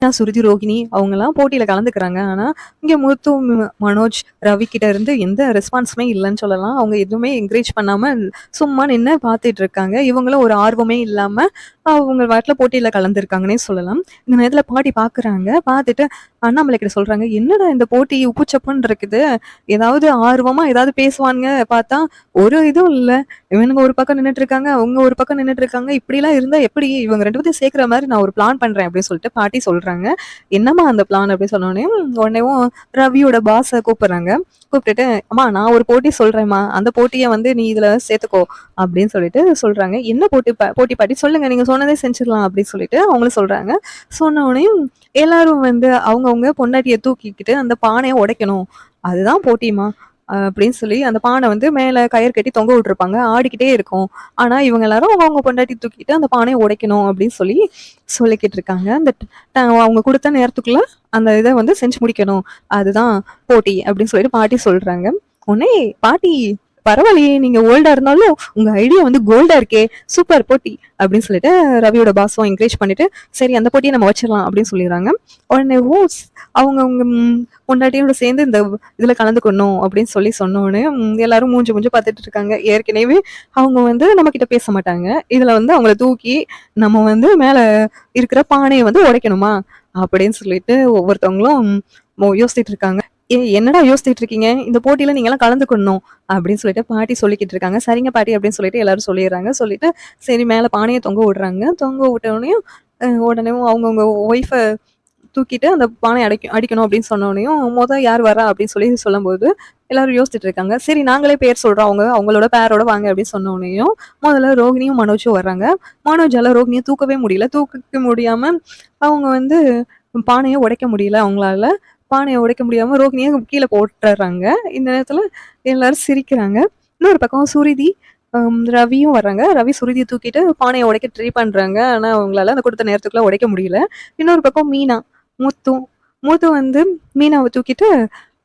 சுருதி, ரோகிணி அவங்கலாம் போட்டியில கலந்துக்கிறாங்க. ஆனா, இங்க முத்து, மனோஜ், ரவி கிட்ட இருந்து எந்த ரெஸ்பான்ஸுமே இல்லன்னு சொல்லலாம். அவங்க எதுவுமே என்கரேஜ் பண்ணாம சும்மா நின்னு பார்த்துட்டு இருக்காங்க. இவங்களும் ஒரு ஆர்வமே இல்லாம அவங்க பாட்டுல போட்டியில கலந்துருக்காங்கன்னே சொல்லலாம். இந்த நேரத்துல பாட்டி பார்க்குறாங்க. பார்த்துட்டு அண்ணாமலை கிட்ட சொல்றாங்க, "என்னடா இந்த போட்டி உப்புச்சப்புன்னு இருக்குது. ஏதாவது ஆர்வமா ஏதாவது பேசுவானுங்க பார்த்தா ஒரு இதுவும் இல்ல. இவனுங்க ஒரு பக்கம் நின்னுட்டு இருக்காங்க, அவங்க ஒரு பக்கம் நின்னுட்டு இருக்காங்க. இப்படிலாம் இருந்தா எப்படி? இவங்க 2 பேத்தையும் சேர்க்கிற மாரி நான் ஒரு பிளான் பண்றேன்" அப்படின்னு சொல்லிட்டு பாட்டி சொல்றாங்க. "என்னம்மா அந்த பிளான்?" அப்படின்னு சொன்னோனேயும், உடனேவும் ரவியோட பாஸ கூப்பிடுறாங்க. கூப்பிட்டுட்டு, "அம்மா நான் ஒரு போட்டி சொல்றேன்ம்மா. அந்த போட்டிய வந்து நீ இதுல சேர்த்துக்கோ" அப்படின்னு சொல்லிட்டு சொல்றாங்க. "என்ன போட்டி போட்டி பாட்டி சொல்லுங்க. நீங்க சொன்னதே செஞ்சிடலாம்" அப்படின்னு சொல்லிட்டு அவங்களும் சொல்றாங்க. சொன்ன உடனேயும் எல்லாரும் வந்து அவங்கவங்க பொண்டாட்டிய தூக்கிக்கிட்டு அந்த பானைய உடைக்கணும். அதுதான் போட்டிம்மா. அப்படின்னு சொல்லி அந்த பானை வந்து மேல கயிறு கட்டி தொங்க விட்டுருப்பாங்க. ஆடிக்கிட்டே இருக்கும். ஆனா இவங்க எல்லாரும் அவங்கவங்க பொண்டாட்டி தூக்கிட்டு அந்த பானைய உடைக்கணும் அப்படின்னு சொல்லி சொல்லிக்கிட்டு இருக்காங்க. அந்த அவங்க குடுத்த நேரத்துக்குள்ள அந்த இத வந்து செஞ்சு முடிக்கணும். அதுதான் போட்டி அப்படின்னு சொல்லிட்டு பாட்டி சொல்றாங்க. உடனே பாட்டி பரவாயில்லையே, நீங்க ஓல்டா இருந்தாலும் உங்க ஐடியா வந்து கோல்டா இருக்கே, சூப்பர் போட்டி அப்படின்னு சொல்லிட்டு ரவியோட பாஸும் என்கரேஜ் பண்ணிட்டு, சரி அந்த போட்டியை நம்ம வச்சிடலாம் அப்படின்னு சொல்லிடுறாங்க. உடனே அவங்க அவங்க பொண்டாட்டியோட சேர்ந்து இந்த இதுல கலந்துக்கணும் அப்படின்னு சொல்லி சொன்னோடனே எல்லாரும் மூஞ்சி மூஞ்சி பார்த்துட்டு இருக்காங்க. ஏற்கனவே அவங்க வந்து நம்ம கிட்ட பேச மாட்டாங்க. இதுல வந்து அவங்கள தூக்கி நம்ம வந்து மேல இருக்கிற பானையை வந்து உடைக்கணுமா அப்படின்னு சொல்லிட்டு ஒவ்வொருத்தவங்களும் யோசிச்சுட்டு இருக்காங்க. என்னடா யோசிச்சுட்டு இருக்கீங்க? இந்த போட்டியில நீங்கலாம் கலந்துக்கணும் அப்படின்னு சொல்லிட்டு பாட்டி சொல்லிக்கிட்டு இருக்காங்க. சரிங்க பாட்டி அப்படின்னு சொல்லிட்டு எல்லாரும் சொல்லிடுறாங்க. சொல்லிட்டு சரி மேல பானைய தொங்க விடுறாங்க. தொங்க விட்டோடனேயும் உடனே அவங்கவுங்க ஒய்ஃப தூக்கிட்டு அந்த பானைய அடிக்கணும் அப்படின்னு சொன்னோடனேயும் யார் வரா அப்படின்னு சொல்லி சொல்லும்போது எல்லாரும் யோசிச்சுட்டு இருக்காங்க. சரி நாங்களே பேர் சொல்றோம். அவங்களோட பேரோட வாங்க அப்படின்னு சொன்னோடனேயும் முதல்ல ரோகிணியும் மனோஜும் வர்றாங்க. மனோஜால ரோகிணியை தூக்கவே முடியல. தூக்க முடியாம அவங்க வந்து பானைய உடைக்க முடியல அவங்களால. பானைய உடைக்க முடியாம ரோகிணிய கீழ போட்டுர்றாங்க. இந்த நேரத்துல எல்லாரும் சிரிக்கிறாங்க. இன்னொரு பக்கம் சுருதி, ரவியும் வர்றாங்க. ரவி சுருதிய தூக்கிட்டு பானைய உடைக்க ட்ரை பண்றாங்க. ஆனா அவங்களால அந்த குடுத்த நேரத்துக்குள்ள உடைக்க முடியல. இன்னொரு பக்கம் மீனா, முத்து முத்து வந்து மீனாவ தூக்கிட்டு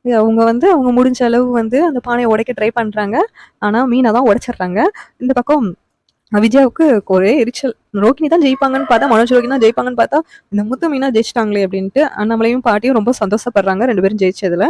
அவங்க வந்து அவங்க முடிஞ்ச அளவு வந்து அந்த பானைய உடைக்க ட்ரை பண்றாங்க. ஆனா மீனா தான் உடைச்சிடுறாங்க. இந்த பக்கம் விஜயாவுக்கு ஒரே எரிச்சல். ரோகிணி தான் ஜெயிப்பாங்கன்னு பார்த்தா, மனோஜ் ரோகிணி தான் ஜெயிப்பாங்கன்னு பார்த்தா, இந்த முத்து மீனா ஜெயிச்சிட்டாங்களே அப்படின்ட்டு அண்ணாமலையும் பாட்டியும் ரொம்ப சந்தோஷப்படுறாங்க 2 பேரும் ஜெயிச்சதுல.